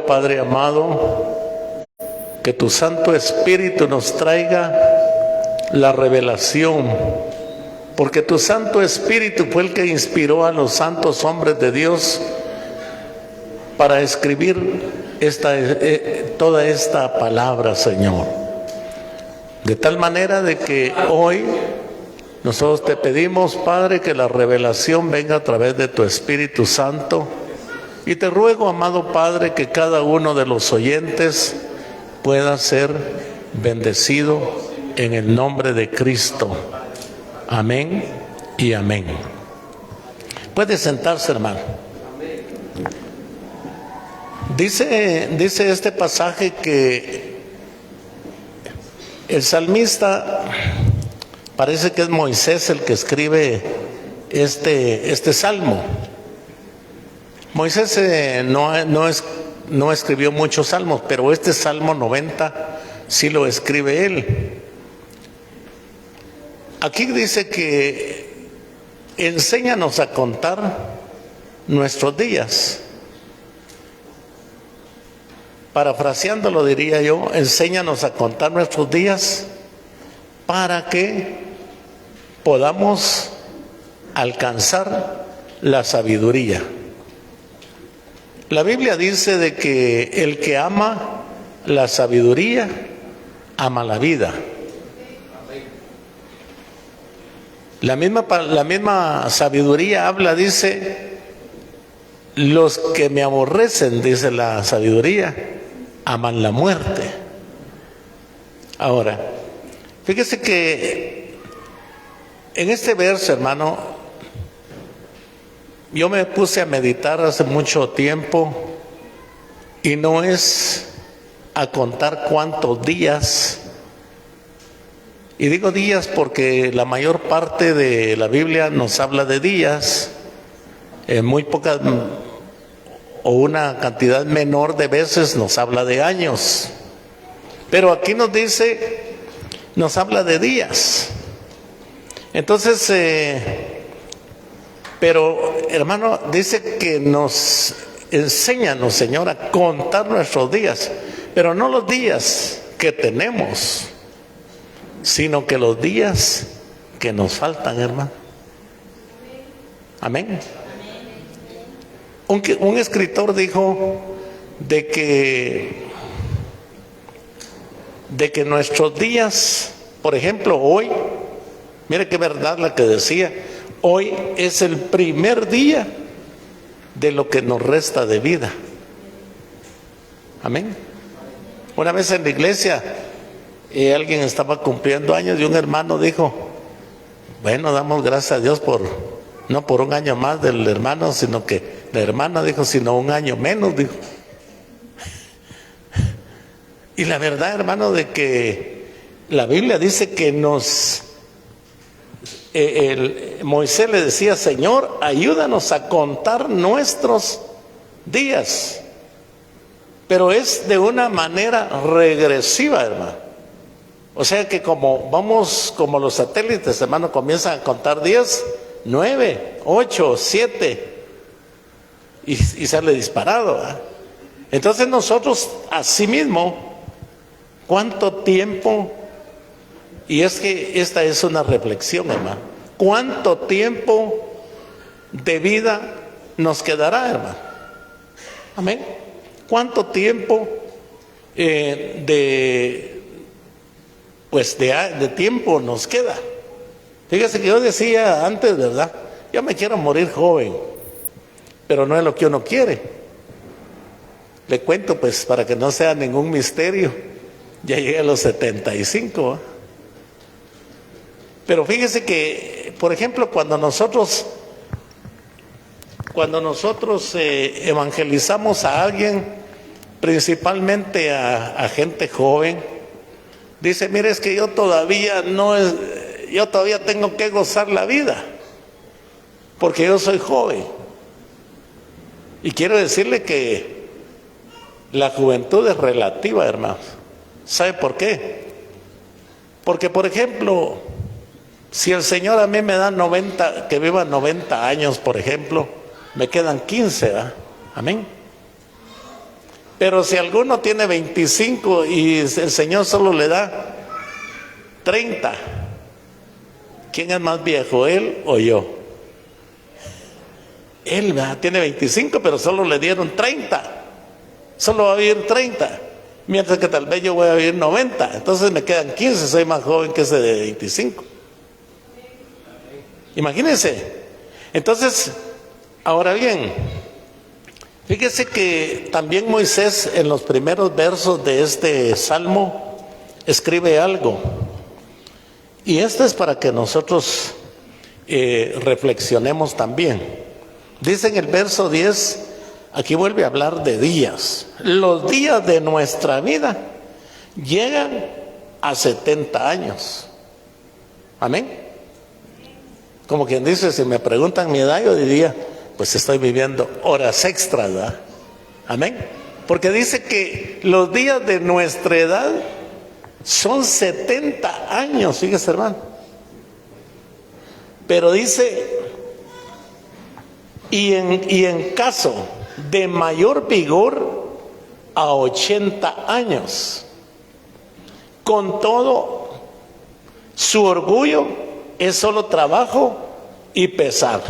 Padre amado, que tu Santo Espíritu nos traiga la revelación, porque tu Santo Espíritu fue el que inspiró a los santos hombres de Dios para escribir toda esta palabra, Señor. De tal manera de que hoy nosotros te pedimos, Padre, que la revelación venga a través de tu Espíritu Santo. Y te ruego, amado Padre, que cada uno de los oyentes pueda ser bendecido en el nombre de Cristo. Amén y amén. Puede sentarse, hermano. Dice este pasaje que el salmista, parece que es Moisés el que escribe este salmo. Moisés no escribió muchos salmos, pero este Salmo 90 sí lo escribe él. Aquí dice que enséñanos a contar nuestros días. Parafraseándolo diría yo, enséñanos a contar nuestros días para que podamos alcanzar la sabiduría. La Biblia dice de que el que ama la sabiduría, ama la vida. La misma sabiduría habla, dice, los que me aborrecen, dice la sabiduría, aman la muerte. Ahora, fíjese que en este verso, hermano, yo me puse a meditar hace mucho tiempo y no es a contar cuántos días, y digo días porque la mayor parte de la Biblia nos habla de días, muy pocas o una cantidad menor de veces nos habla de años, pero aquí nos habla de días. Entonces, pero hermano, dice que nos enséñanos, Señor, a contar nuestros días, pero no los días que tenemos, sino que los días que nos faltan, hermano. Amén. Un escritor dijo de que nuestros días, por ejemplo, hoy, mire qué verdad la que decía, hoy es el primer día de lo que nos resta de vida. Amén. Una vez en la iglesia alguien estaba cumpliendo años y un hermano dijo, bueno, damos gracias a Dios no por un año más del hermano, sino que la hermana dijo, sino un año menos, dijo. Y la verdad, hermano, de que la Biblia dice que Moisés le decía, Señor, ayúdanos a contar nuestros días, pero es de una manera regresiva, hermano. O sea que como los satélites, hermano, comienzan a contar 10, 9, 8, 7 y sale disparado, ¿eh? Entonces nosotros asimismo, ¿cuánto tiempo? Y es que esta es una reflexión, hermano. ¿Cuánto tiempo de vida nos quedará, hermano? Amén. ¿Cuánto tiempo de tiempo nos queda? Fíjese que yo decía antes, ¿verdad? Yo me quiero morir joven, pero no es lo que uno quiere. Le cuento, pues, para que no sea ningún misterio, ya llegué a los 75, ¿eh? Pero fíjese que, por ejemplo, cuando nosotros evangelizamos a alguien, principalmente a gente joven, dice, mire, es que yo todavía tengo que gozar la vida, porque yo soy joven. Y quiero decirle que la juventud es relativa, hermanos. ¿Sabe por qué? Porque, por ejemplo, si el Señor a mí me da 90, que viva 90 años, por ejemplo, me quedan 15, ¿verdad? Amén. Pero si alguno tiene 25 y el Señor solo le da 30, ¿quién es más viejo, él o yo? Él, ¿verdad?, tiene 25, pero solo le dieron 30. Solo va a vivir 30. Mientras que tal vez yo voy a vivir 90. Entonces me quedan 15, soy más joven que ese de 25. Imagínense. Entonces, ahora bien, fíjese que también Moisés en los primeros versos de este salmo escribe algo. Y esto es para que nosotros reflexionemos también. Dice en el verso 10, aquí vuelve a hablar de días. Los días de nuestra vida llegan a 70 años. Amén. Como quien dice, si me preguntan mi edad, yo diría, pues estoy viviendo horas extras, ¿verdad? Amén. Porque dice que los días de nuestra edad son 70 años, fíjese, hermano. Pero dice, y en caso de mayor vigor, a 80 años. Con todo, su orgullo es solo trabajo y pesar,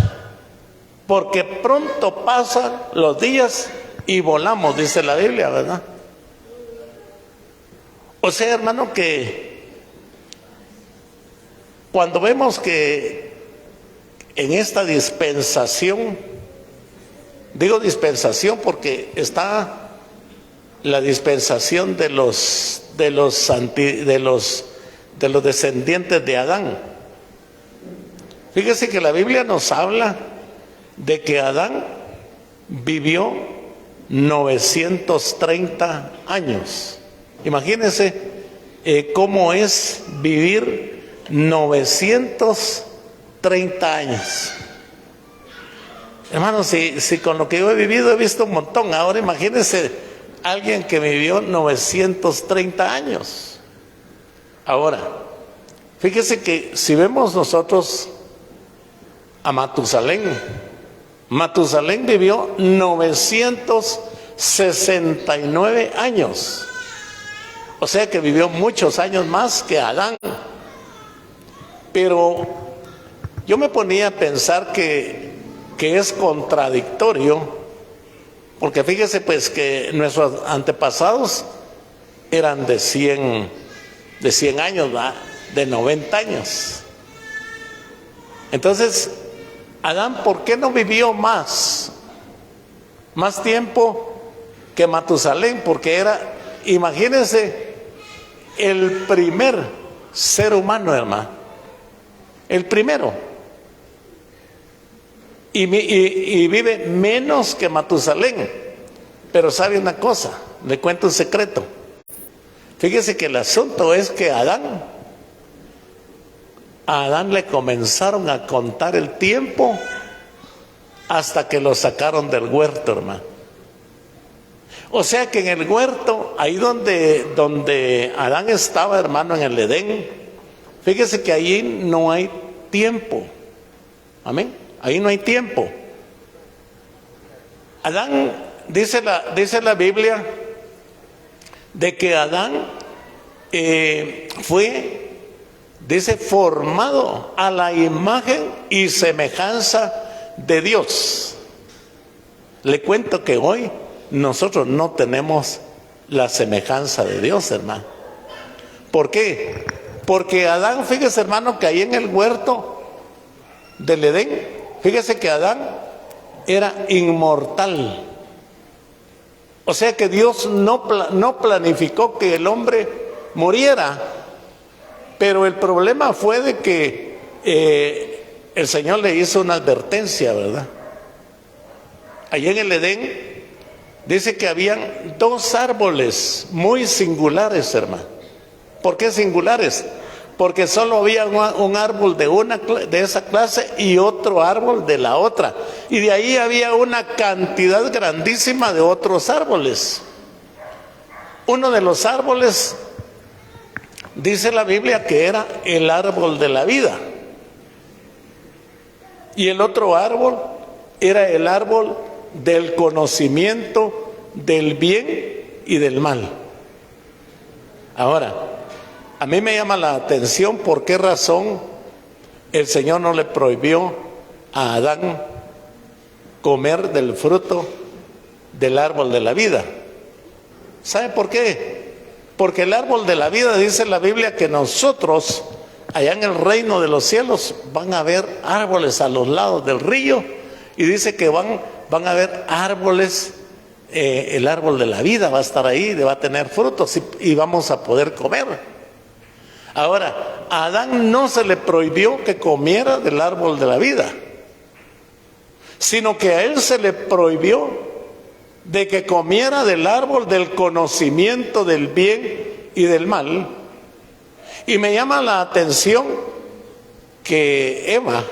porque pronto pasan los días y volamos, dice la Biblia, ¿verdad? O sea, hermano, que cuando vemos que en esta dispensación, digo dispensación porque está la dispensación de los descendientes de Adán. Fíjese que la Biblia nos habla de que Adán vivió 930 años. Imagínense cómo es vivir 930 años. Hermanos, si con lo que yo he vivido he visto un montón, ahora imagínense alguien que vivió 930 años. Ahora, fíjese que si vemos nosotros a Matusalén vivió 969 años. O sea que vivió muchos años más que Adán. Pero yo me ponía a pensar que es contradictorio, porque fíjese pues que nuestros antepasados eran de 100 años, ¿verdad?, de 90 años. Entonces, Adán, ¿por qué no vivió más tiempo que Matusalén? Porque era, imagínense, el primer ser humano, hermano, el primero, y vive menos que Matusalén. Pero sabe una cosa, le cuento un secreto. Fíjese que el asunto es que a Adán le comenzaron a contar el tiempo hasta que lo sacaron del huerto, hermano. O sea que en el huerto, ahí donde Adán estaba, hermano, en el Edén, fíjese que ahí no hay tiempo. Amén. Ahí no hay tiempo. Adán, dice la Biblia, de que Adán fue, dice, formado a la imagen y semejanza de Dios. Le cuento que hoy nosotros no tenemos la semejanza de Dios, hermano. ¿Por qué? Porque Adán, fíjese, hermano, que ahí en el huerto del Edén, fíjese que Adán era inmortal. O sea que Dios no planificó que el hombre muriera. Pero el problema fue de que el Señor le hizo una advertencia, ¿verdad? Allí en el Edén dice que habían dos árboles muy singulares, hermano. ¿Por qué singulares? Porque solo había un árbol de esa clase y otro árbol de la otra. Y de ahí había una cantidad grandísima de otros árboles. Uno de los árboles, dice la Biblia, que era el árbol de la vida. Y el otro árbol era el árbol del conocimiento del bien y del mal. Ahora, a mí me llama la atención por qué razón el Señor no le prohibió a Adán comer del fruto del árbol de la vida. ¿Sabe por qué? Porque el árbol de la vida, dice la Biblia, que nosotros, allá en el reino de los cielos, van a haber árboles a los lados del río, y dice que van a haber árboles, el árbol de la vida va a estar ahí, va a tener frutos y vamos a poder comer. Ahora, a Adán no se le prohibió que comiera del árbol de la vida, sino que a él se le prohibió de que comiera del árbol del conocimiento del bien y del mal. Y me llama la atención que Eva,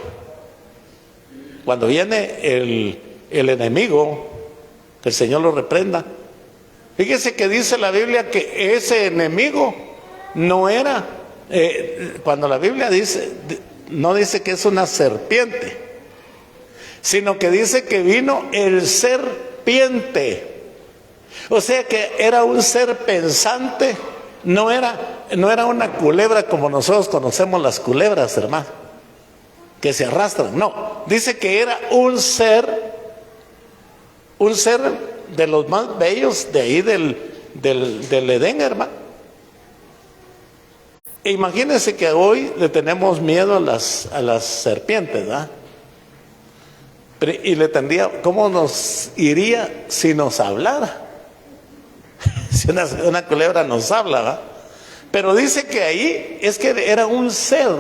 cuando viene el enemigo, que el Señor lo reprenda, fíjese que dice la Biblia que ese enemigo no era, cuando la Biblia dice, no dice que es una serpiente, sino que dice que vino el serpiente. O sea que era un ser pensante, no era una culebra como nosotros conocemos las culebras, hermano, que se arrastran. No, dice que era un ser de los más bellos de ahí del Edén, hermano. E imagínense que hoy le tenemos miedo a las serpientes, ¿verdad? Y le tendría, ¿cómo nos iría si nos hablara? Si una culebra nos habla, ¿verdad? Pero dice que ahí es que era un ser.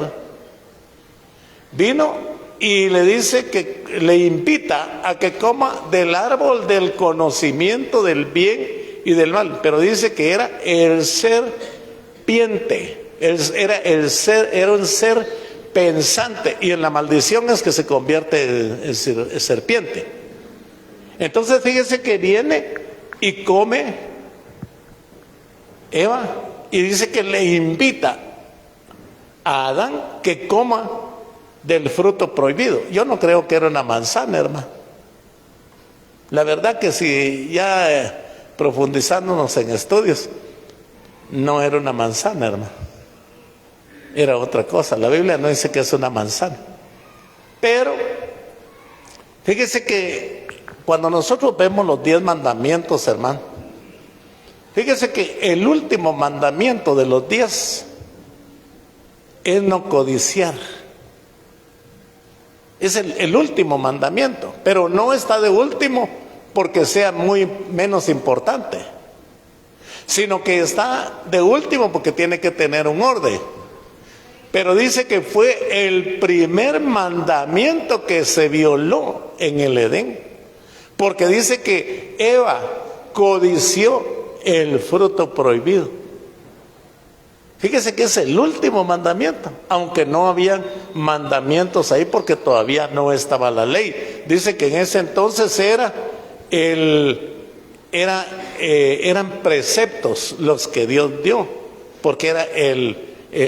Vino y le dice que le invita a que coma del árbol del conocimiento del bien y del mal. Pero dice que era el serpiente. Era un ser pensante, y en la maldición es que se convierte en serpiente. Entonces fíjese que viene y come Eva, y dice que le invita a Adán que coma del fruto prohibido. Yo no creo que era una manzana, hermano. La verdad que si ya profundizándonos en estudios, no era una manzana, hermano. Era otra cosa. La Biblia no dice que es una manzana. Pero fíjese que cuando nosotros vemos los 10 mandamientos, hermano, fíjese que el último mandamiento de los 10 es no codiciar. Es el último mandamiento, pero no está de último porque sea muy menos importante, sino que está de último porque tiene que tener un orden. Pero dice que fue el primer mandamiento que se violó en el Edén, porque dice que Eva codició el fruto prohibido. Fíjese que es el último mandamiento, aunque no había mandamientos ahí porque todavía no estaba la ley. Dice que en ese entonces eran preceptos los que Dios dio, porque era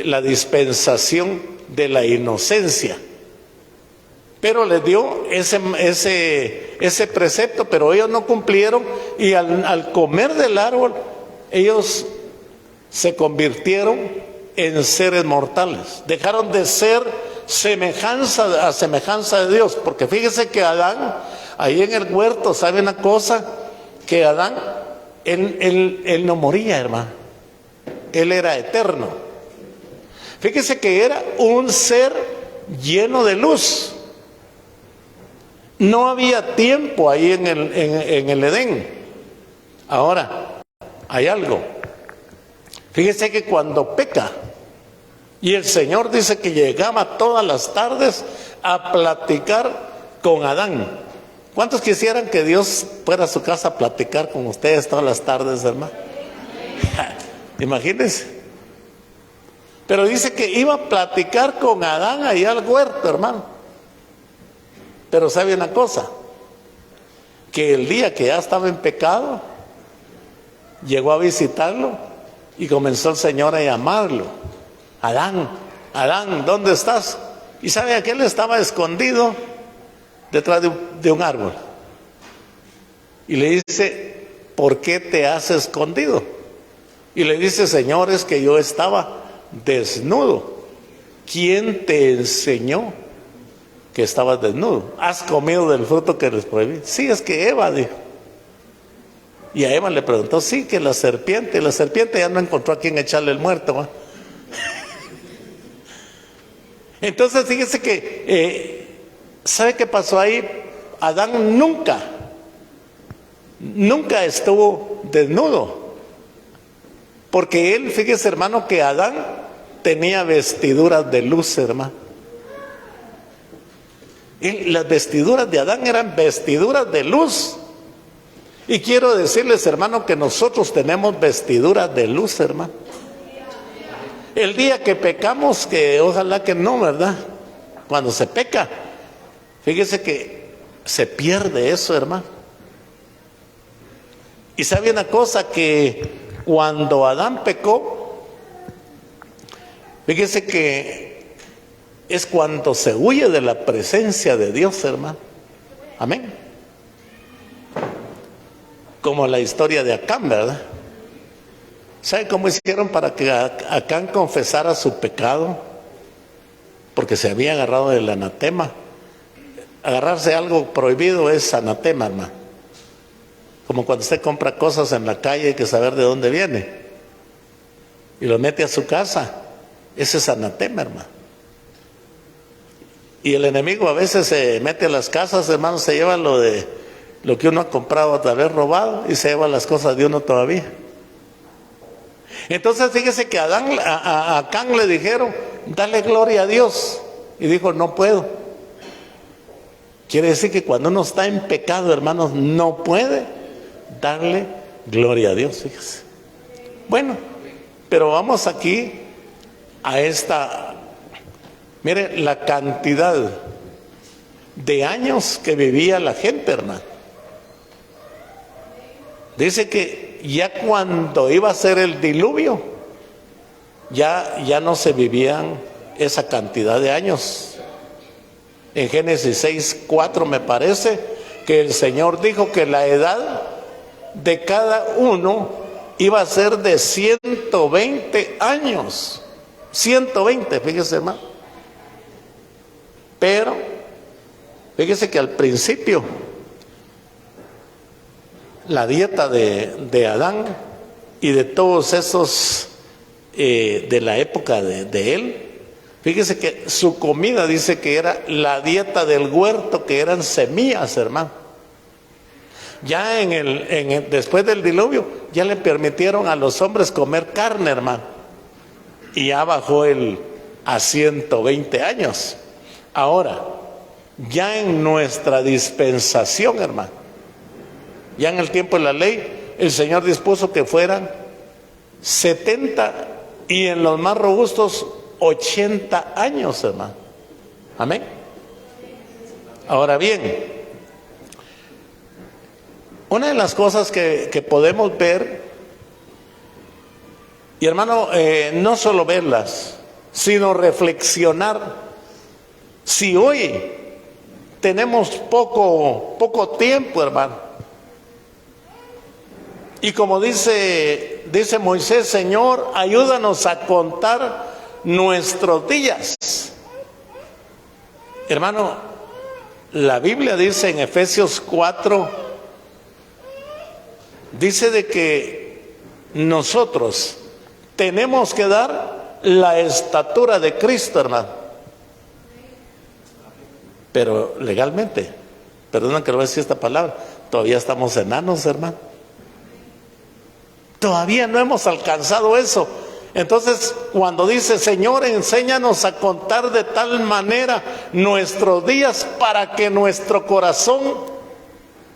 la dispensación de la inocencia. Pero les dio ese precepto, pero ellos no cumplieron, y al comer del árbol, ellos se convirtieron en seres mortales. Dejaron de ser a semejanza de Dios, porque fíjese que Adán, ahí en el huerto, ¿sabe una cosa? Que Adán, él no moría, hermano. Él era eterno. Fíjese que era un ser lleno de luz. No había tiempo ahí en el Edén. Ahora, hay algo. Fíjese que cuando peca, y el Señor dice que llegaba todas las tardes a platicar con Adán. ¿Cuántos quisieran que Dios fuera a su casa a platicar con ustedes todas las tardes, hermano? Imagínense. Pero dice que iba a platicar con Adán ahí al huerto, hermano. Pero sabe una cosa, que el día que ya estaba en pecado, llegó a visitarlo y comenzó el Señor a llamarlo. Adán, Adán, ¿dónde estás? Y sabe, aquel estaba escondido detrás de un árbol. Y le dice, ¿por qué te has escondido? Y le dice, Señor, es que yo estaba desnudo. ¿Quién te enseñó que estabas desnudo? ¿Has comido del fruto que les prohibí? Sí, es que Eva dijo. Y a Eva le preguntó, sí, que la serpiente ya no encontró a quien echarle el muerto, ¿va? Entonces fíjese que, ¿sabe qué pasó ahí? Adán nunca estuvo desnudo. Porque él, fíjese hermano, que Adán tenía vestiduras de luz, hermano. Y las vestiduras de Adán eran vestiduras de luz. Y quiero decirles, hermano, que nosotros tenemos vestiduras de luz, hermano. El día que pecamos, que ojalá que no, ¿verdad? Cuando se peca, fíjese que se pierde eso, hermano. Y sabe una cosa, que cuando Adán pecó, fíjese que es cuando se huye de la presencia de Dios, hermano. Amén. Como la historia de Acán, ¿verdad? ¿Sabe cómo hicieron para que Acán confesara su pecado? Porque se había agarrado del anatema. Agarrarse algo prohibido es anatema, hermano. Como cuando usted compra cosas en la calle, hay que saber de dónde viene. Y lo mete a su casa. Ese es anatema, hermano. Y el enemigo a veces se mete a las casas, hermano, se lleva lo que uno ha comprado, tal vez robado, y se lleva las cosas de uno todavía. Entonces fíjese que a Acán le dijeron, dale gloria a Dios. Y dijo, no puedo. Quiere decir que cuando uno está en pecado, hermanos, no puede darle gloria a Dios, fíjese. Bueno, pero vamos aquí a esta, mire la cantidad de años que vivía la gente, hermano. Dice que ya cuando iba a ser el diluvio, ya no se vivían esa cantidad de años. En Génesis 6:4 me parece que el Señor dijo que la edad de cada uno iba a ser de 120 años. 120, fíjese, hermano. Pero fíjese que al principio la dieta de Adán y de todos esos de la época de él, fíjese que su comida dice que era la dieta del huerto, que eran semillas, hermano. Ya después del diluvio ya le permitieron a los hombres comer carne, hermano, y ya bajó a 120 años. Ahora, ya en nuestra dispensación, hermano, ya en el tiempo de la ley, el Señor dispuso que fueran 70 y en los más robustos 80 años, hermano. Amén. Ahora bien, una de las cosas que podemos ver, y hermano, no solo verlas, sino reflexionar. Si hoy tenemos poco tiempo, hermano, y como dice Moisés, Señor, ayúdanos a contar nuestros días. Hermano, la Biblia dice en Efesios 4, dice de que nosotros tenemos que dar la estatura de Cristo, hermano. Pero legalmente, perdona que lo voy a decir esta palabra, todavía estamos enanos, hermano. Todavía no hemos alcanzado eso. Entonces, cuando dice, Señor, enséñanos a contar de tal manera nuestros días para que nuestro corazón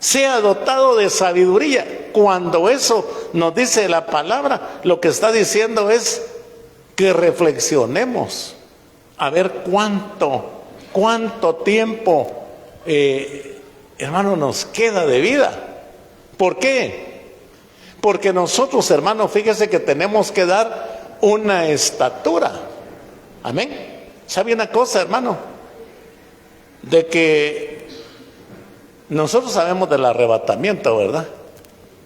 sea dotado de sabiduría. Cuando eso nos dice la palabra, lo que está diciendo es que reflexionemos a ver cuánto tiempo, hermano, nos queda de vida. ¿Por qué? Porque nosotros, hermano, fíjese que tenemos que dar una estatura. Amén. ¿Sabe una cosa, hermano? De que nosotros sabemos del arrebatamiento, ¿verdad?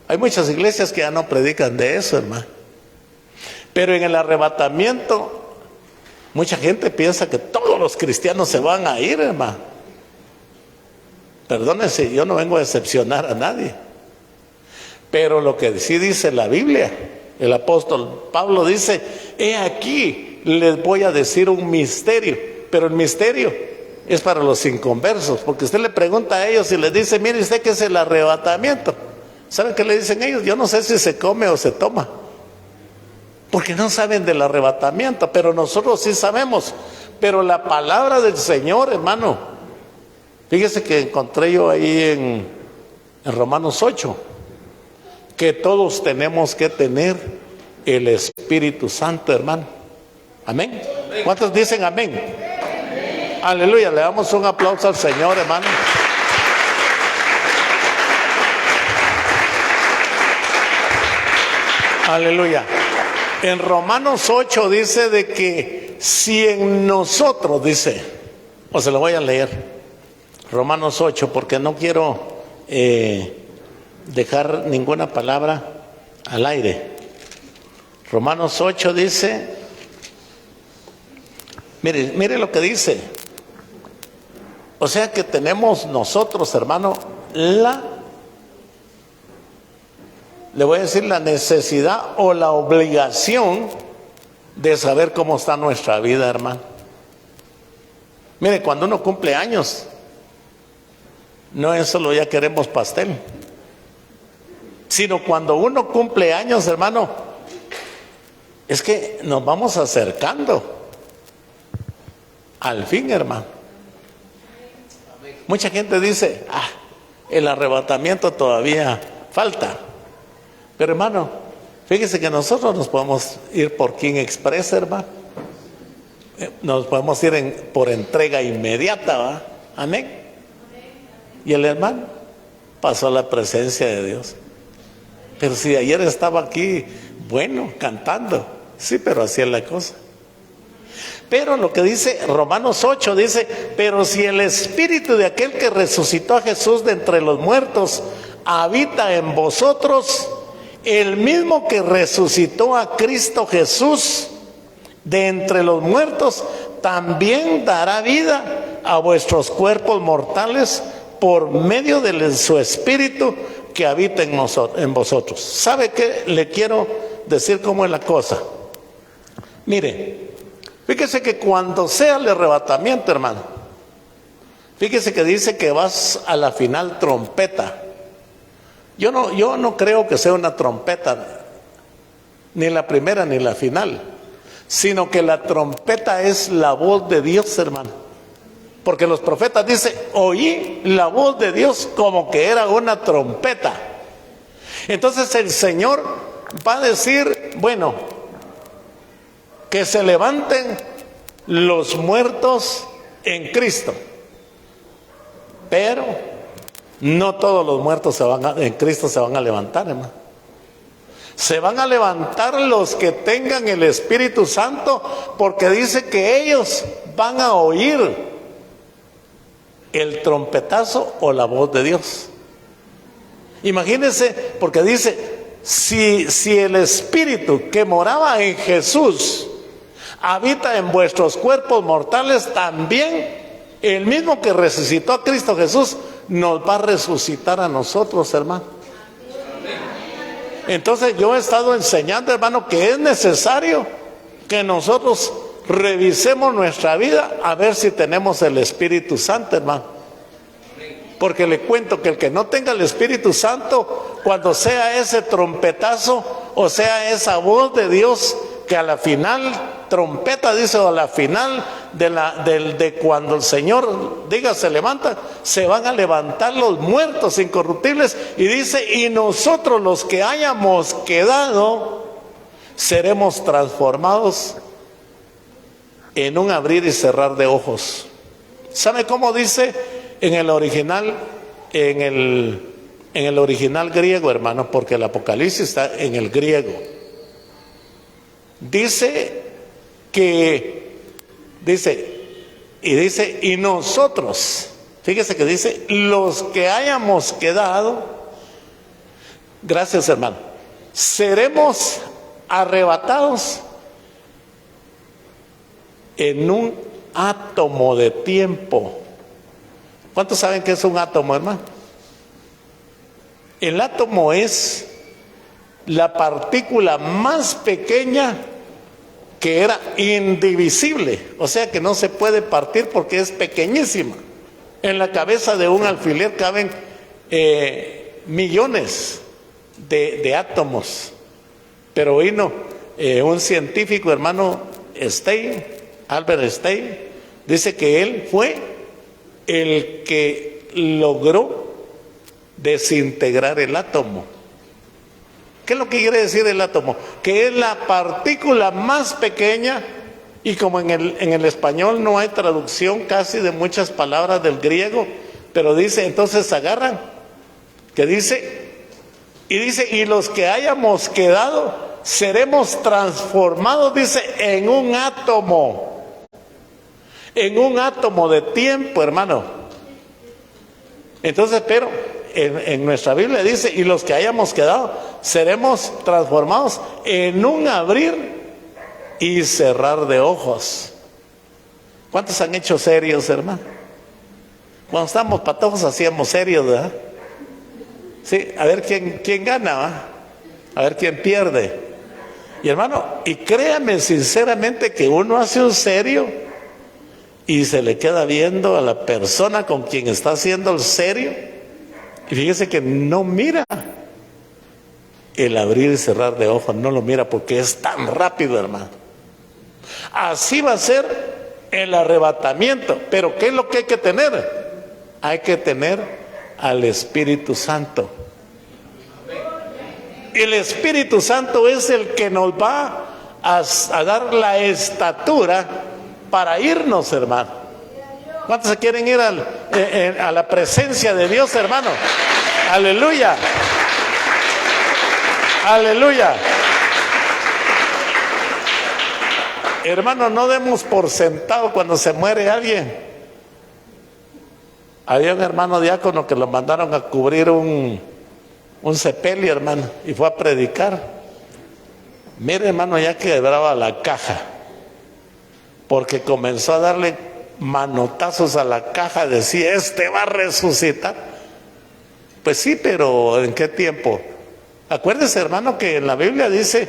Hay muchas iglesias que ya no predican de eso, hermano. Pero en el arrebatamiento, mucha gente piensa que todos los cristianos se van a ir, hermano. Perdónense, yo no vengo a decepcionar a nadie. Pero lo que sí dice la Biblia, el apóstol Pablo dice: he aquí, les voy a decir un misterio. Pero el misterio es para los inconversos, porque usted le pregunta a ellos y les dice: mire usted, ¿qué es el arrebatamiento? ¿Saben qué le dicen ellos? Yo no sé si se come o se toma, porque no saben del arrebatamiento, pero nosotros sí sabemos. Pero la palabra del Señor, hermano, fíjese que encontré yo ahí en Romanos 8, que todos tenemos que tener el Espíritu Santo, hermano. Amén. ¿Cuántos dicen amén? Amén. Aleluya. Le damos un aplauso al Señor, hermano. Aleluya. En Romanos 8 dice de que si en nosotros, dice, o se lo voy a leer, Romanos 8, porque no quiero dejar ninguna palabra al aire. Romanos 8 dice, mire lo que dice. O sea que tenemos nosotros, hermano, le voy a decir, la necesidad o la obligación de saber cómo está nuestra vida, hermano. Mire, cuando uno cumple años, no es solo ya queremos pastel, sino cuando uno cumple años, hermano, es que nos vamos acercando al fin, hermano. Mucha gente dice: el arrebatamiento todavía falta. Pero, hermano, fíjese que nosotros nos podemos ir por King Express, hermano. Nos podemos ir por entrega inmediata, ¿va? Amén. Y el hermano pasó a la presencia de Dios. Pero si ayer estaba aquí, bueno, cantando, sí, pero así es la cosa. Pero lo que dice Romanos 8, dice: pero si el Espíritu de aquel que resucitó a Jesús de entre los muertos habita en vosotros, el mismo que resucitó a Cristo Jesús de entre los muertos, también dará vida a vuestros cuerpos mortales por medio de su Espíritu que habita en vosotros. ¿Sabe qué le quiero decir cómo es la cosa? Mire, fíjese que cuando sea el arrebatamiento, hermano, fíjese que dice que vas a la final trompeta. Yo no creo que sea una trompeta, ni la primera ni la final, sino que la trompeta es la voz de Dios, hermano. Porque los profetas dicen: oí la voz de Dios como que era una trompeta. Entonces el Señor va a decir: bueno, que se levanten los muertos en Cristo. Pero no todos los muertos en Cristo se van a levantar, hermano. Se van a levantar los que tengan el Espíritu Santo, porque dice que ellos van a oír el trompetazo o la voz de Dios. Imagínense, porque dice: si el Espíritu que moraba en Jesús habita en vuestros cuerpos mortales, también el mismo que resucitó a Cristo Jesús nos va a resucitar a nosotros, hermano. Entonces yo he estado enseñando, hermano, que es necesario que nosotros revisemos nuestra vida a ver si tenemos el Espíritu Santo, hermano. Porque le cuento que el que no tenga el Espíritu Santo, cuando sea ese trompetazo o sea esa voz de Dios, que a la final trompeta, dice, o a la final de cuando el Señor diga se levanta, se van a levantar los muertos incorruptibles, y dice: y nosotros los que hayamos quedado seremos transformados en un abrir y cerrar de ojos. ¿Sabe cómo dice en el original? En el original griego, hermano, porque el Apocalipsis está en el griego. Dice y nosotros, fíjese que dice: los que hayamos quedado, Gracias, hermano. Seremos arrebatados en un átomo de tiempo. ¿Cuántos saben qué es un átomo, hermano? El átomo es la partícula más pequeña que era indivisible, o sea que no se puede partir porque es pequeñísima. En la cabeza de un alfiler caben millones de átomos. Pero vino un científico, hermano Albert Einstein, dice que él fue el que logró desintegrar el átomo. ¿Qué es lo que quiere decir el átomo? Que es la partícula más pequeña, y como en el español no hay traducción casi de muchas palabras del griego, pero dice, entonces agarran, que dice, y los que hayamos quedado, seremos transformados, dice, en un átomo de tiempo, hermano. Entonces, pero en nuestra Biblia dice, y los que hayamos quedado, seremos transformados en un abrir y cerrar de ojos. ¿Cuántos han hecho serios, hermano? Cuando estábamos patojos hacíamos serios, ¿verdad? Sí, a ver quién gana, ¿va? A ver quién pierde. Y hermano, y créame sinceramente que uno hace un serio y se le queda viendo a la persona con quien está haciendo el serio, y fíjese que no mira el abrir y cerrar de ojos, no lo mira porque es tan rápido, hermano. Así va a ser el arrebatamiento. Pero ¿qué es lo que hay que tener? Hay que tener al Espíritu Santo. El Espíritu Santo es el que nos va a dar la estatura para irnos, hermano. ¿Cuántos se quieren ir a la presencia de Dios, hermano? Aleluya. Aleluya. Hermano, no demos por sentado cuando se muere alguien. Había un hermano diácono que lo mandaron a cubrir un sepelio, hermano, y fue a predicar. Mire, hermano, ya quebraba la caja, porque comenzó a darle manotazos a la caja, decía, este va a resucitar. Pues sí, pero ¿en qué tiempo? Acuérdese, hermano, que en la Biblia dice,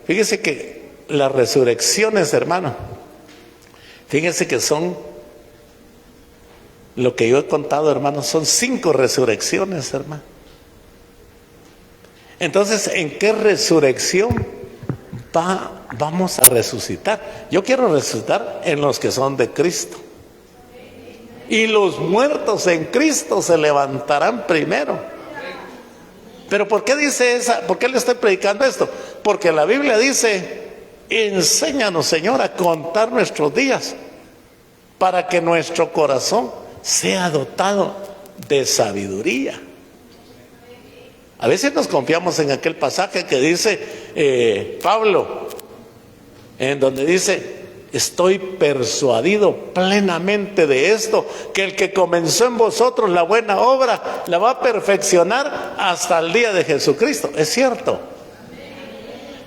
fíjese que las resurrecciones, hermano, fíjense que son, lo que yo he contado, hermano, son 5 resurrecciones, hermano. Entonces, ¿en qué resurrección vamos a resucitar? Yo quiero resucitar en los que son de Cristo. Y los muertos en Cristo se levantarán primero. Pero ¿por qué dice por qué le estoy predicando esto? Porque la Biblia dice, enséñanos, Señor, a contar nuestros días para que nuestro corazón sea dotado de sabiduría. A veces nos confiamos en aquel pasaje que dice Pablo, en donde dice, estoy persuadido plenamente de esto, que el que comenzó en vosotros la buena obra la va a perfeccionar hasta el día de Jesucristo. Es cierto.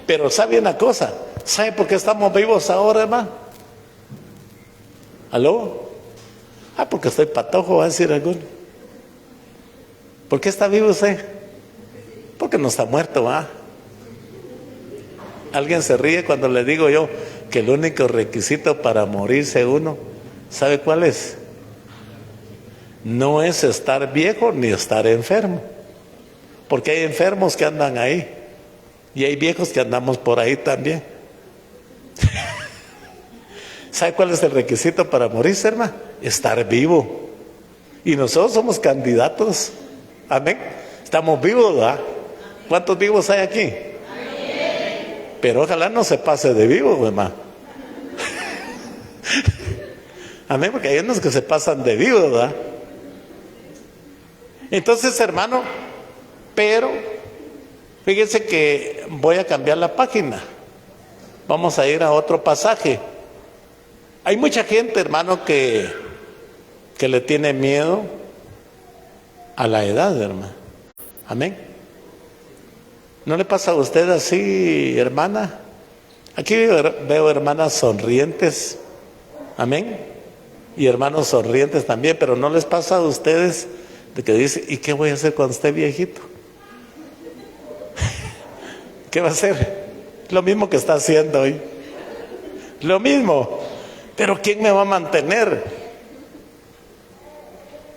Pero ¿sabe una cosa? ¿Sabe por qué estamos vivos ahora, hermano? ¿Aló? Porque estoy patojo, va a decir alguno. ¿Por qué está vivo usted? Porque no está muerto, ¿va? Alguien se ríe cuando le digo yo que el único requisito para morirse uno, ¿sabe cuál es? No es estar viejo ni estar enfermo, porque hay enfermos que andan ahí y hay viejos que andamos por ahí también. ¿Sabe cuál es el requisito para morirse, hermano? Estar vivo. Y nosotros somos candidatos. Amén. Estamos vivos, ¿verdad? ¿Cuántos vivos hay aquí? Pero ojalá no se pase de vivo, hermano. Amén, porque hay unos que se pasan de vivo, ¿verdad? Entonces, hermano, pero fíjense que voy a cambiar la página. Vamos a ir a otro pasaje. Hay mucha gente, hermano, que le tiene miedo a la edad, hermano. Amén. ¿No le pasa a usted así, hermana? Aquí veo hermanas sonrientes, amén, y hermanos sonrientes también, pero ¿no les pasa a ustedes de que dicen, ¿y qué voy a hacer cuando esté viejito? ¿Qué va a hacer? Lo mismo que está haciendo hoy. Lo mismo. Pero ¿quién me va a mantener?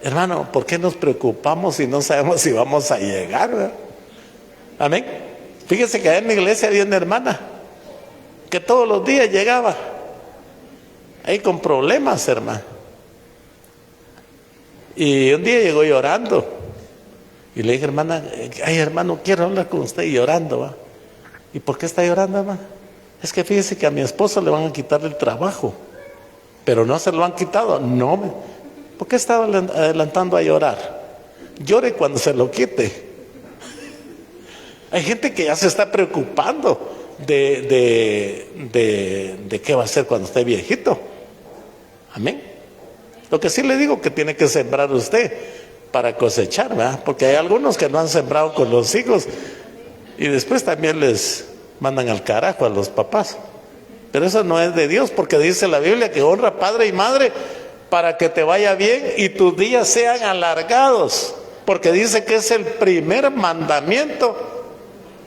Hermano, ¿por qué nos preocupamos si no sabemos si vamos a llegar, ¿verdad? Amén. Fíjese que allá en la iglesia había una hermana que todos los días llegaba ahí con problemas, hermano. Y un día llegó llorando. Y le dije, hermana, ay hermano, quiero hablar con usted, y llorando, ¿va? ¿Y por qué está llorando, hermano? Es que fíjese que a mi esposo le van a quitar el trabajo. Pero no se lo han quitado. No, ¿por qué estaba adelantando a llorar? Llore cuando se lo quite. Hay gente que ya se está preocupando de qué va a hacer cuando esté viejito. Amén. Lo que sí le digo que tiene que sembrar usted para cosechar, ¿verdad? Porque hay algunos que no han sembrado con los hijos y después también les mandan al carajo a los papás. Pero eso no es de Dios, porque dice la Biblia que honra padre y madre para que te vaya bien y tus días sean alargados, porque dice que es el primer mandamiento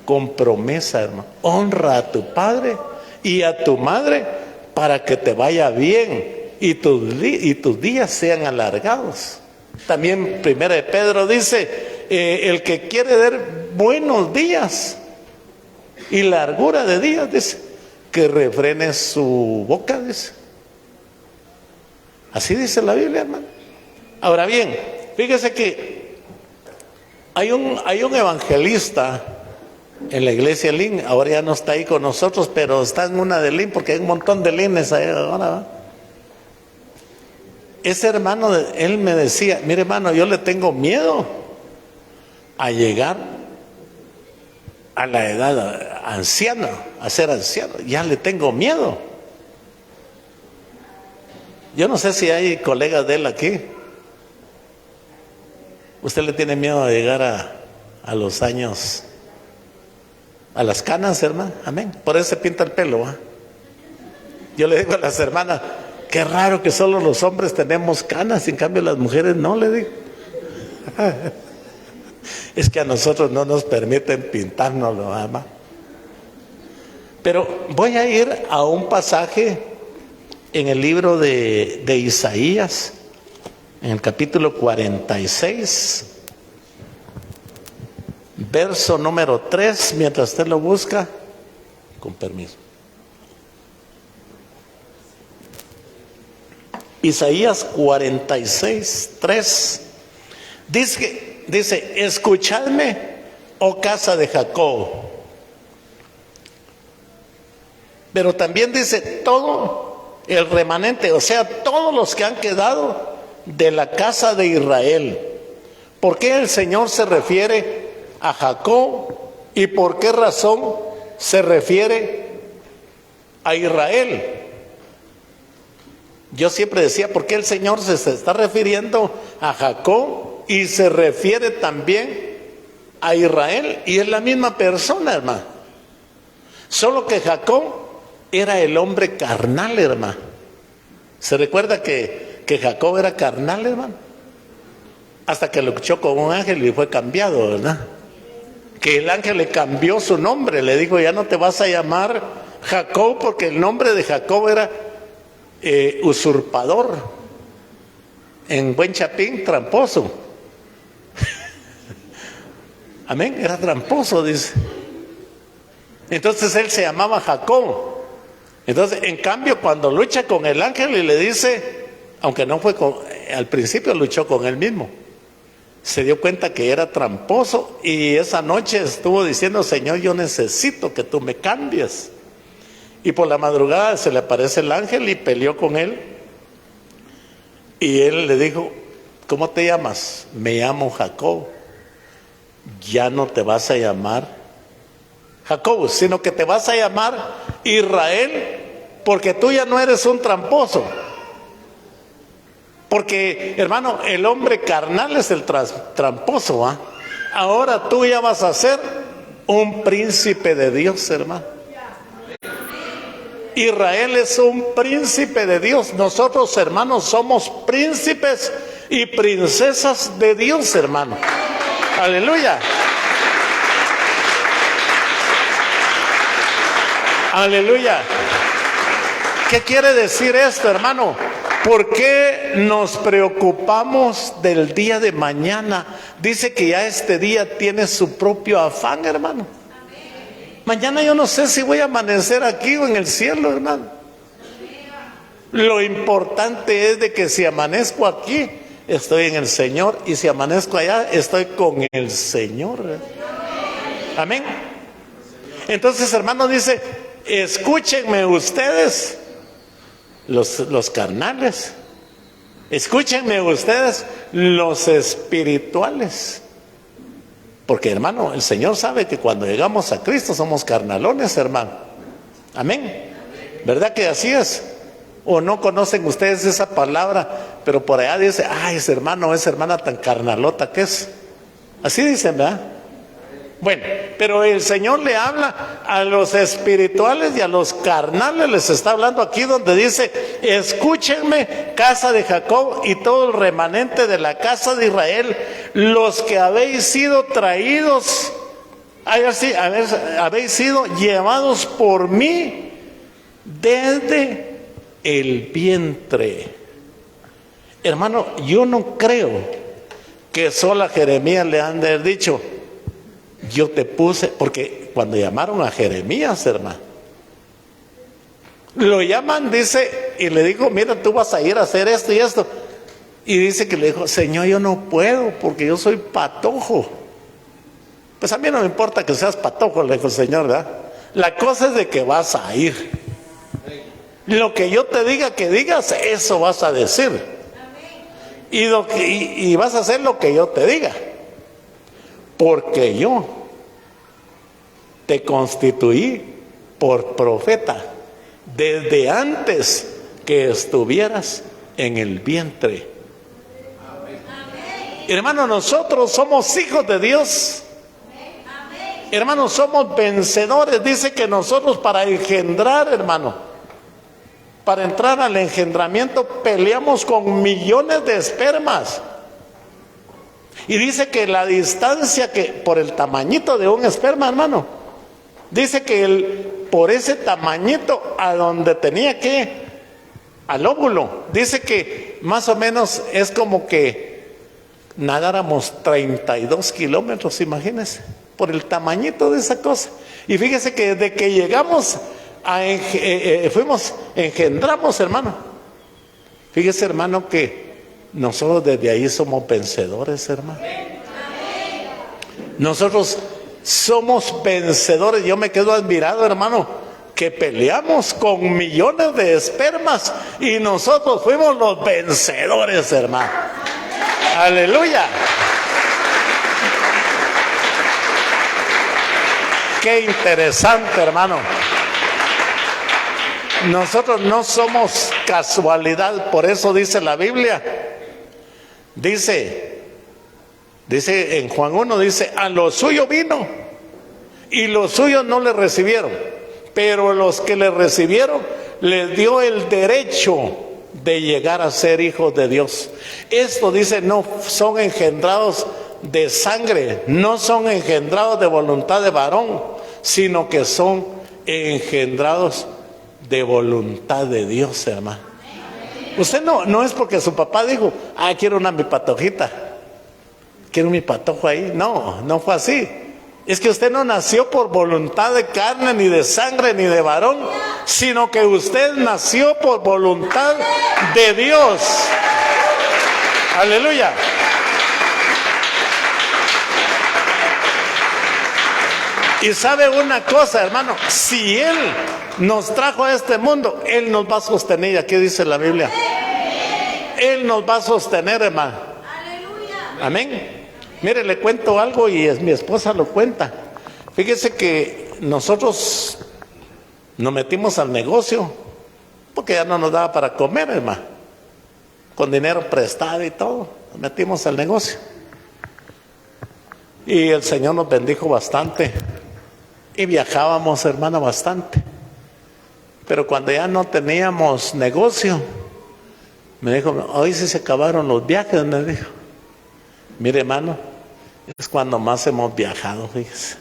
con promesa, hermano. Honra a tu padre y a tu madre para que te vaya bien y tus días sean alargados. También Primera de Pedro dice, el que quiere dar buenos días y largura de días, dice, que refrene su boca, dice. Así dice la Biblia, hermano. Ahora bien, fíjese que hay un evangelista en la iglesia Lin, ahora ya no está ahí con nosotros, pero está en una de Lin, porque hay un montón de Lines ahí ahora, ¿va? Ese hermano, él me decía, mire hermano, yo le tengo miedo a llegar a la edad anciana, a ser anciano, ya le tengo miedo. Yo no sé si hay colegas de él aquí. ¿Usted le tiene miedo a llegar a los años, a las canas, hermano? Amén. Por eso se pinta el pelo, ¿eh? Yo le digo a las hermanas, qué raro que solo los hombres tenemos canas, en cambio las mujeres no, le digo. Es que a nosotros no nos permiten pintárnoslo, ama. Pero voy a ir a un pasaje en el libro de Isaías, en el capítulo 46, verso número 3, mientras usted lo busca, con permiso. Isaías 46, 3, dice, escuchadme, oh casa de Jacob. Pero también dice, todo el remanente, o sea, todos los que han quedado de la casa de Israel. ¿Por qué el Señor se refiere a Jacob y por qué razón se refiere a Israel? Yo siempre decía, ¿por qué el Señor se está refiriendo a Jacob y se refiere también a Israel? Y es la misma persona, hermano. Solo que Jacob era el hombre carnal, hermano. ¿Se recuerda que Jacob era carnal, hermano? Hasta que luchó con un ángel y fue cambiado, ¿verdad? Que el ángel le cambió su nombre, le dijo, ya no te vas a llamar Jacob, porque el nombre de Jacob era usurpador, en buen chapín, tramposo. Amén, era tramposo, dice. Entonces él se llamaba Jacob. Entonces, en cambio, cuando lucha con el ángel y le dice, aunque no fue al principio luchó con él mismo, se dio cuenta que era tramposo y esa noche estuvo diciendo, Señor, yo necesito que tú me cambies. Y por la madrugada se le aparece el ángel y peleó con él. Y él le dijo, ¿cómo te llamas? Me llamo Jacob. Ya no te vas a llamar Jacob, sino que te vas a llamar Israel, porque tú ya no eres un tramposo. Porque, hermano, el hombre carnal es el tramposo, ¿ah? Ahora tú ya vas a ser un príncipe de Dios, hermano. Israel es un príncipe de Dios. Nosotros, hermanos, somos príncipes y princesas de Dios, hermano. Aleluya. Aleluya. ¿Qué quiere decir esto, hermano? ¿Por qué nos preocupamos del día de mañana? Dice que ya este día tiene su propio afán, hermano. Mañana yo no sé si voy a amanecer aquí o en el cielo, hermano. Lo importante es de que si amanezco aquí, estoy en el Señor, y si amanezco allá, estoy con el Señor. Amén. Entonces, hermano, dice, escúchenme ustedes, los carnales, escúchenme ustedes, los espirituales. Porque, hermano, el Señor sabe que cuando llegamos a Cristo somos carnalones, hermano. Amén. ¿Verdad que así es? ¿O no conocen ustedes esa palabra? Pero por allá dice, ay, ese hermano, esa hermana tan carnalota que es. Así dicen, ¿verdad? Bueno, pero el Señor le habla a los espirituales y a los carnales. Les está hablando aquí donde dice, escúchenme, casa de Jacob y todo el remanente de la casa de Israel, los que habéis sido traídos, habéis sido llevados por mí desde el vientre. Hermano, yo no creo que solo a Jeremías le han de haber dicho, yo te puse, porque cuando llamaron a Jeremías, hermano, lo llaman, dice, y le dijo, mira, tú vas a ir a hacer esto y esto. Y dice que le dijo, Señor, yo no puedo porque yo soy patojo. Pues a mí no me importa que seas patojo, le dijo el Señor, ¿verdad? La cosa es de que vas a ir. Lo que yo te diga que digas, eso vas a decir. Y vas a hacer lo que yo te diga. Porque yo te constituí por profeta desde antes que estuvieras en el vientre. Hermano, nosotros somos hijos de Dios. Hermanos, somos vencedores. Dice que nosotros para engendrar, hermano, para entrar al engendramiento peleamos con millones de espermas. Y dice que la distancia que por el tamañito de un esperma, hermano, dice que por ese tamañito a donde tenía que, al óvulo, dice que más o menos es como que nadáramos 32 kilómetros, imagínense, por el tamañito de esa cosa. Y fíjese que desde que llegamos engendramos, hermano. Fíjese, hermano, que nosotros desde ahí somos vencedores, hermano. Nosotros somos vencedores. Yo me quedo admirado, hermano, que peleamos con millones de espermas y nosotros fuimos los vencedores, hermano. Aleluya. Qué interesante, hermano. Nosotros no somos casualidad, por eso dice la Biblia. Dice en Juan 1, dice, a lo suyo vino y los suyos no le recibieron, pero los que le recibieron les dio el derecho de llegar a ser hijos de Dios. Esto dice, no son engendrados de sangre, no son engendrados de voluntad de varón, sino que son engendrados de voluntad de Dios, hermano. Usted no es porque su papá dijo, quiero mi patojita, quiero mi patojo ahí. No fue así. Es que usted no nació por voluntad de carne, ni de sangre, ni de varón, sino que usted nació por voluntad de Dios. Aleluya. Y sabe una cosa, hermano, si Él nos trajo a este mundo, Él nos va a sostener. Aquí dice la Biblia, Él nos va a sostener, hermano. Amén. Mire, le cuento algo y mi esposa lo cuenta. Fíjese que nosotros nos metimos al negocio porque ya no nos daba para comer, hermano, con dinero prestado y todo. Nos metimos al negocio y el Señor nos bendijo bastante. Y viajábamos, hermano, bastante. Pero cuando ya no teníamos negocio, me dijo, hoy sí se acabaron los viajes, me dijo. Mire, hermano, es cuando más hemos viajado, fíjese.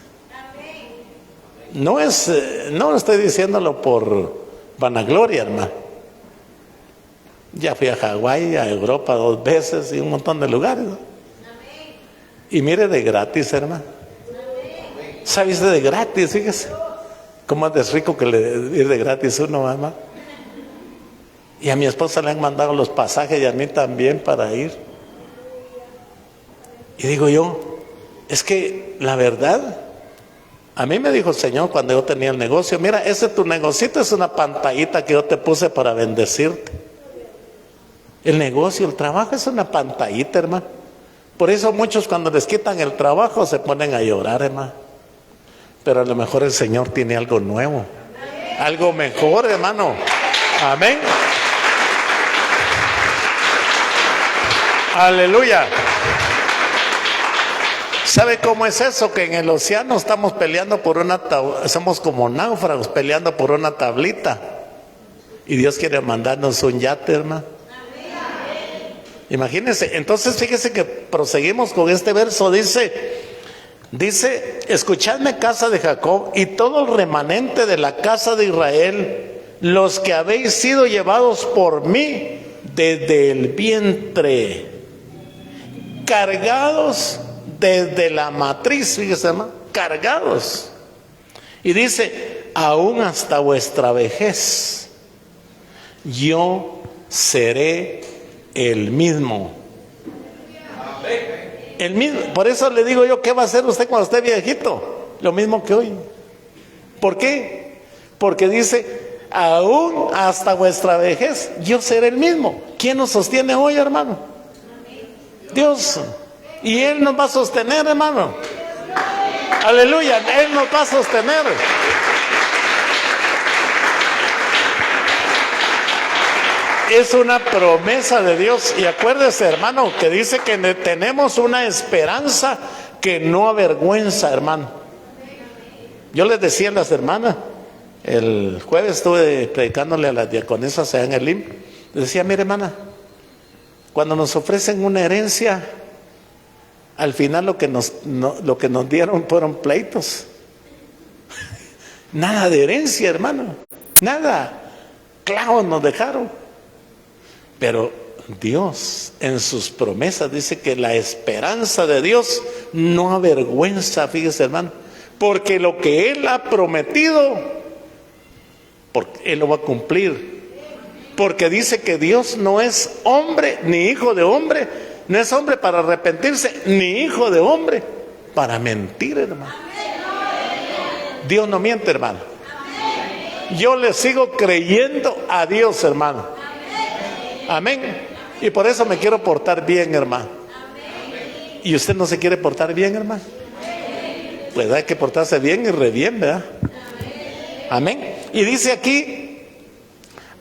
No estoy diciéndolo por vanagloria, hermano. Ya fui a Hawái, a Europa 2 veces y un montón de lugares, ¿no? Y mire, de gratis, hermano. ¿Sabe usted de gratis? Fíjese. ¿Cómo es de rico que ir de gratis uno, mamá? Y a mi esposa le han mandado los pasajes y a mí también para ir. Y digo yo, es que la verdad, a mí me dijo el Señor cuando yo tenía el negocio, mira, ese tu negocito es una pantallita que yo te puse para bendecirte. El negocio, el trabajo es una pantallita, hermano. Por eso muchos cuando les quitan el trabajo se ponen a llorar, hermano. Pero a lo mejor el Señor tiene algo nuevo, algo mejor, hermano. Amén. Aleluya. ¿Sabe cómo es eso? Que en el océano estamos peleando por somos como náufragos peleando por una tablita. Y Dios quiere mandarnos un yate, hermano. Imagínense. Entonces fíjese que proseguimos con este verso. Dice, escuchadme, casa de Jacob, y todo el remanente de la casa de Israel, los que habéis sido llevados por mí desde el vientre, cargados desde la matriz, fíjese, hermano, cargados. Y dice, aún hasta vuestra vejez, yo seré el mismo. El mismo. Por eso le digo yo, ¿qué va a hacer usted cuando esté viejito? Lo mismo que hoy. ¿Por qué? Porque dice, aún hasta vuestra vejez, yo seré el mismo. ¿Quién nos sostiene hoy, hermano? Dios. Y Él nos va a sostener, hermano. Aleluya, Él nos va a sostener. Es una promesa de Dios. Y acuérdese, hermano, que dice que tenemos una esperanza que no avergüenza, hermano. Yo les decía a las hermanas, el jueves estuve predicándole a las diaconesas allá en el IM. Les decía, mire, hermana, cuando nos ofrecen una herencia, al final lo que nos dieron fueron pleitos. Nada de herencia, hermano. Nada. Clavos nos dejaron. Pero Dios en sus promesas dice que la esperanza de Dios no avergüenza, fíjese, hermano, porque lo que Él ha prometido, porque Él lo va a cumplir. Porque dice que Dios no es hombre ni hijo de hombre, no es hombre para arrepentirse, ni hijo de hombre para mentir, hermano. Dios no miente, hermano. Yo le sigo creyendo a Dios, hermano. Amén. Y por eso me quiero portar bien, hermano. ¿Y usted no se quiere portar bien, hermano? Pues hay que portarse bien y re bien, ¿verdad? Amén. Y dice aquí,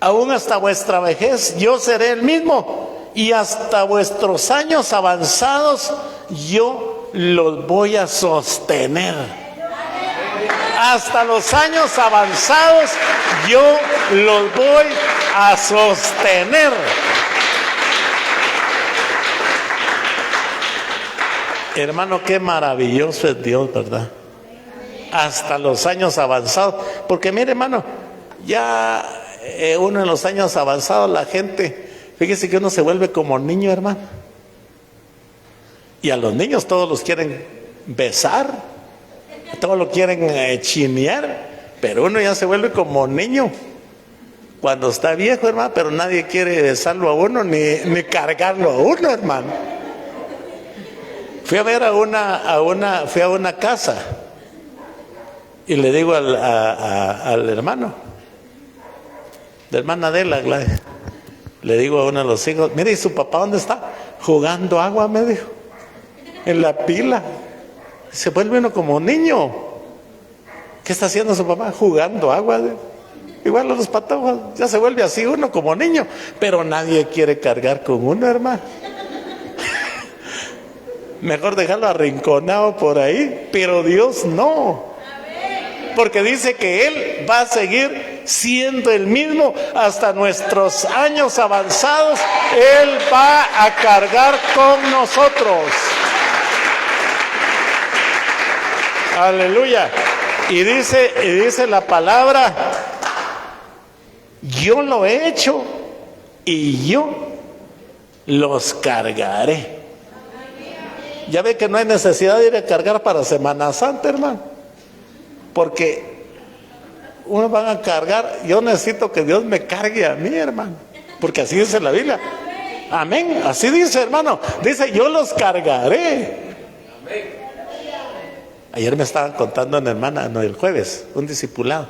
aún hasta vuestra vejez yo seré el mismo, y hasta vuestros años avanzados yo los voy a sostener. Hasta los años avanzados yo los voy a sostener. Hermano, qué maravilloso es Dios, ¿verdad? Hasta los años avanzados. Porque mire, hermano, ya uno en los años avanzados, la gente, fíjese que uno se vuelve como niño, hermano. Y a los niños todos los quieren besar, todos lo quieren chinear, pero uno ya se vuelve como niño cuando está viejo, hermano, pero nadie quiere besarlo a uno ni cargarlo a uno, hermano. Fui a ver fui a una casa y le digo al hermano, la hermana Adela, Gladys, le digo a uno de los hijos, mire, ¿y su papá dónde está? Jugando agua, me dijo, en la pila. Se vuelve uno como niño. ¿Qué está haciendo su papá? Jugando agua. Igual a los patojos, ya se vuelve así uno como niño, pero nadie quiere cargar con uno, hermano. Mejor dejarlo arrinconado por ahí, pero Dios no. porque dice que Él va a seguir siendo el mismo hasta nuestros años avanzados. Él va a cargar con nosotros. Aleluya. Y dice la palabra, yo lo he hecho y yo los cargaré. Ya ve que no hay necesidad de ir a cargar para Semana Santa, hermano, porque uno van a cargar. Yo necesito que Dios me cargue a mí, hermano, porque así dice la Biblia. Amén, así dice, hermano. Dice, yo los cargaré. Ayer me estaban contando una hermana, no, el jueves, un discipulado.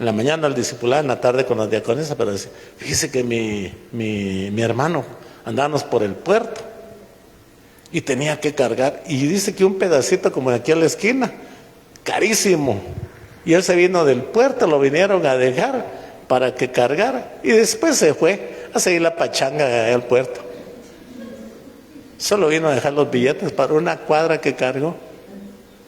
En la mañana el discipulado, en la tarde con las diaconesas, pero dice, fíjese que mi hermano, andábamos por el puerto y tenía que cargar, y dice que un pedacito como de aquí a la esquina, carísimo, y él se vino del puerto, lo vinieron a dejar para que cargara, y después se fue a seguir la pachanga allá al puerto. Solo vino a dejar los billetes para una cuadra que cargó.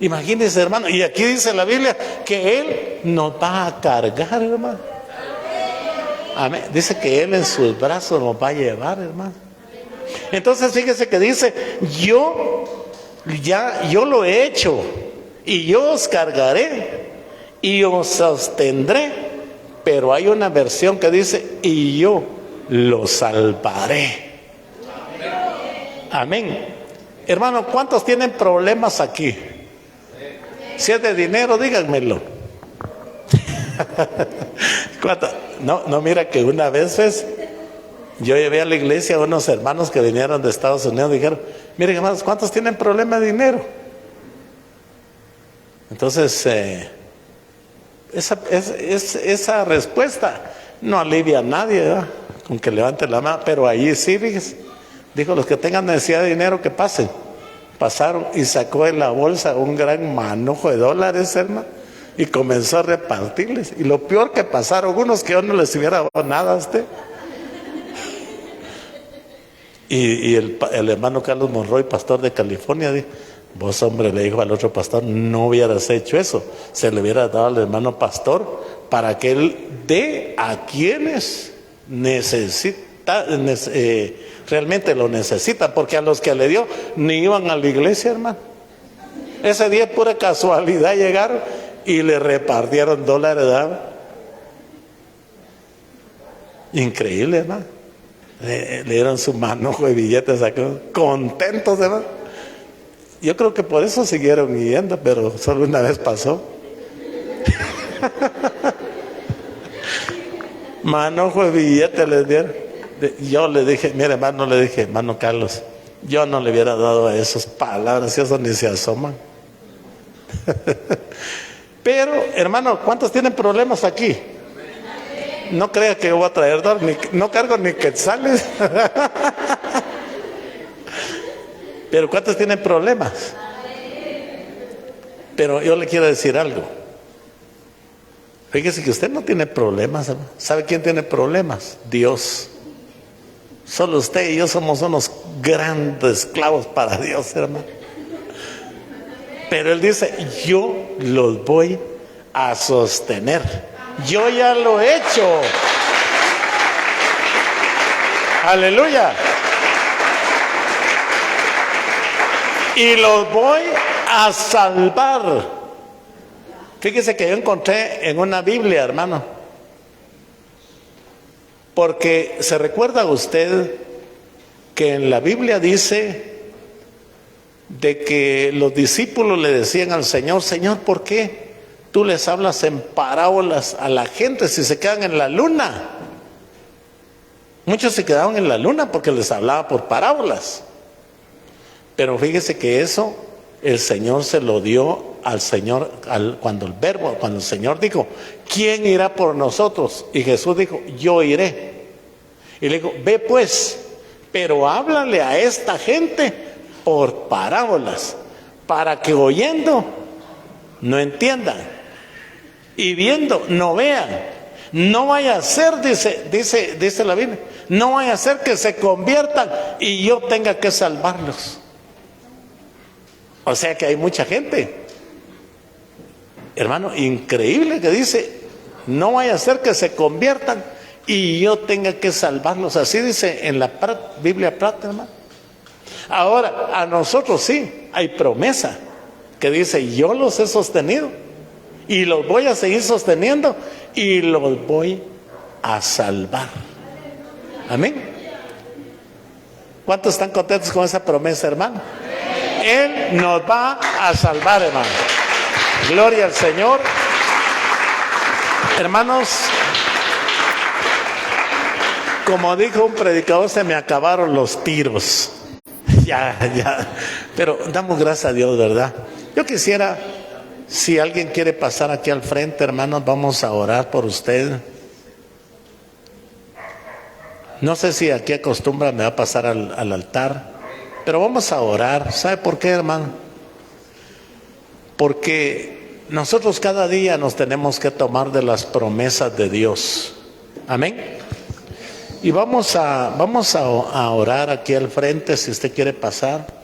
Imagínense, hermano, y aquí dice la Biblia que Él nos va a cargar, hermano. Amén. Dice que Él en sus brazos nos va a llevar, hermano. Entonces fíjese que dice, yo lo he hecho y yo os cargaré y os sostendré. Pero hay una versión que dice, y yo los salvaré. Amén. Hermano, ¿cuántos tienen problemas aquí? Si es de dinero, díganmelo. No, mira que una vez yo llevé a la iglesia a unos hermanos que vinieron de Estados Unidos. Dijeron, miren hermanos, ¿cuántos tienen problema de dinero? Entonces, esa respuesta no alivia a nadie, ¿verdad? Con que levante la mano, pero ahí sí, fíjese. Dijo, los que tengan necesidad de dinero, que pasen. Pasaron y sacó de la bolsa un gran manojo de dólares, hermano, y comenzó a repartirles. Y lo peor que pasaron unos que yo no les hubiera dado nada a usted. Y el hermano Carlos Monroy, pastor de California, dijo, vos, hombre, le dijo al otro pastor, no hubieras hecho eso, se le hubiera dado al hermano pastor para que él dé a quienes realmente lo necesitan, porque a los que le dio ni iban a la iglesia, hermano. Ese día pura casualidad llegaron y le repartieron dólares, ¿verdad? Increíble, hermano. Le dieron su manojo de billetes, contentos, hermano. Yo creo que por eso siguieron yendo, pero solo una vez pasó. Manojo de billetes les dieron. Yo le dije, mire, hermano Carlos, yo no le hubiera dado a esas palabras, y eso ni se asoman. Pero, hermano, ¿cuántos tienen problemas aquí? No crea que yo voy a traer dólares, no cargo ni quetzales. Pero ¿cuántos tienen problemas? Pero yo le quiero decir algo. Fíjese que usted no tiene problemas, hermano. ¿Sabe quién tiene problemas? Dios. Solo usted y yo somos unos grandes esclavos para Dios, hermano. Pero Él dice, yo los voy a sostener. Yo ya lo he hecho. Aleluya. Y los voy a salvar. Fíjese que yo encontré en una Biblia, hermano. Porque se recuerda usted que en la Biblia dice de que los discípulos le decían al Señor, Señor, ¿por qué tú les hablas en parábolas a la gente si se quedan en la luna? Muchos se quedaron en la luna porque les hablaba por parábolas. Pero fíjese que eso el Señor se lo dio al Señor cuando el Señor dijo, ¿quién irá por nosotros? Y Jesús dijo, yo iré. Y le dijo, ve pues, pero háblale a esta gente por parábolas, para que oyendo no entiendan y viendo no vean. No vaya a ser, dice la Biblia, no vaya a ser que se conviertan y yo tenga que salvarlos. O sea que hay mucha gente. Hermano, increíble que dice, no vaya a ser que se conviertan y yo tenga que salvarlos. Así dice en la Biblia Prat, hermano. Ahora, a nosotros sí, hay promesa que dice, yo los he sostenido y los voy a seguir sosteniendo y los voy a salvar. Amén. ¿Cuántos están contentos con esa promesa, hermano? Él nos va a salvar, hermano. Gloria al Señor. Hermanos, como dijo un predicador, se me acabaron los tiros. Ya. Pero damos gracias a Dios, ¿verdad? Yo quisiera, si alguien quiere pasar aquí al frente, hermanos, vamos a orar por usted. No sé si aquí acostumbra, me va a pasar al altar, pero vamos a orar. ¿Sabe por qué, hermano? Porque nosotros cada día nos tenemos que tomar de las promesas de Dios. Amén. Y vamos a orar aquí al frente, si usted quiere pasar.